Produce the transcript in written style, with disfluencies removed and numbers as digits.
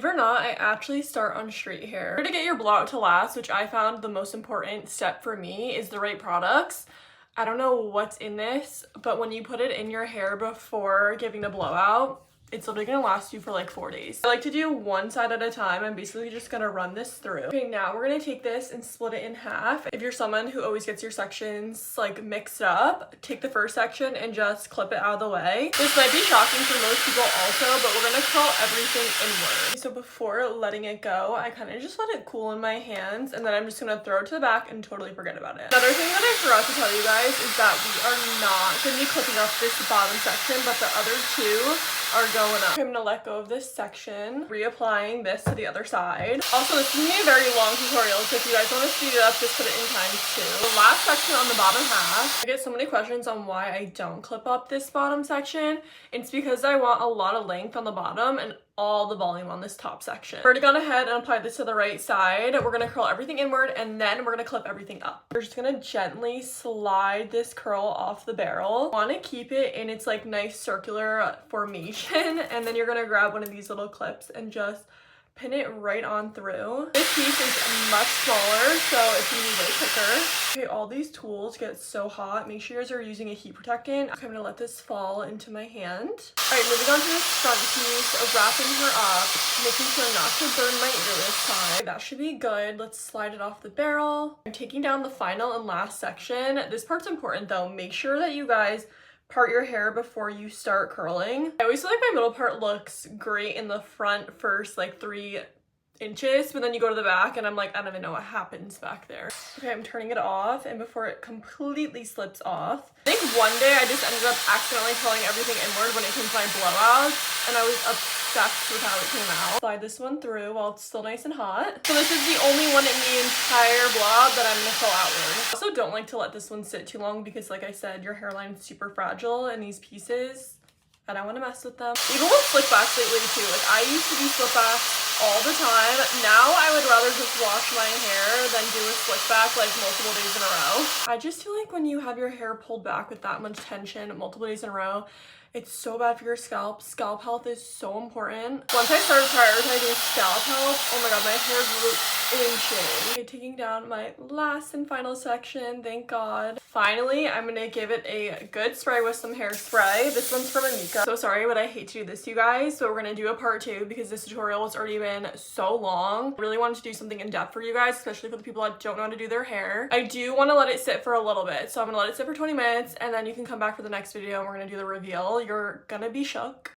Believe it or not, I actually start on straight hair. To get your blowout to last, which I found the most important step for me, is the right products. I don't know what's in this, but when you put it in your hair before giving the blowout, it's literally gonna last you for like 4 days. I like to do one side at a time. I'm basically just gonna run this through. Okay, now we're gonna take this and split it in half. If you're someone who always gets your sections like mixed up, take the first section and just clip it out of the way. This might be shocking for most people also, but we're gonna curl everything inward. So before letting it go, I kind of just let it cool in my hands, and then I'm just gonna throw it to the back and totally forget about it. Another thing that I forgot to tell you guys is that we are not gonna be clipping up this bottom section, but the other two are going up. Okay, I'm gonna let go of this section, reapplying this to the other side. Also, this is gonna be a very long tutorial, so if you guys want to speed it up, just put it in times 2. The last section on the bottom half, I get so many questions on why I don't clip up this bottom section. It's because I want a lot of length on the bottom and all the volume on this top section. I've already gone ahead and applied this to the right side. We're gonna curl everything inward and then we're gonna clip everything up. We're just gonna gently slide this curl off the barrel. Want to keep it in its like nice circular formation, and then you're gonna grab one of these little clips and just pin it right on through. This piece is much smaller, so it's gonna be way quicker. Okay, all these tools get so hot. Make sure you guys are using a heat protectant. Okay, I'm gonna let this fall into my hand. All right, moving on to this front piece, wrapping her up, making sure not to burn my ear this time. That should be good. Let's slide it off the barrel. I'm taking down the final and last section. This part's important though. Make sure that you guys part your hair before you start curling. I always feel like my middle part looks great in the front first like 3 inches, but then you go to the back and I'm like, I don't even know what happens back there. Okay, I'm turning it off, and before it completely slips off, I think one day I just ended up accidentally curling everything inward when it came to my blowouts, and I was obsessed with how it came out. Slide this one through while it's still nice and hot. So this is the only one in the entire blowout that I'm gonna curl outward. I also don't like to let this one sit too long because, like I said, your hairline is super fragile, and these pieces, I don't want to mess with them. Even with slick backs lately too, like I used to do slip backs all the time. Now I would rather just wash my hair than do a slick back like multiple days in a row. I just feel like when you have your hair pulled back with that much tension multiple days in a row, it's so bad for your scalp. Scalp health is so important. Once I started prioritizing scalp health, oh my god, my hair grew inches. Okay, taking down my last and final section, thank god. Finally, I'm gonna give it a good spray with some hairspray. This one's from Amika. So sorry, but I hate to do this to you guys. So we're gonna do a part 2 because this tutorial has already been so long. I really wanted to do something in depth for you guys, especially for the people that don't know how to do their hair. I do want to let it sit for a little bit. So I'm gonna let it sit for 20 minutes and then you can come back for the next video and we're gonna do the reveal. You're gonna be shook.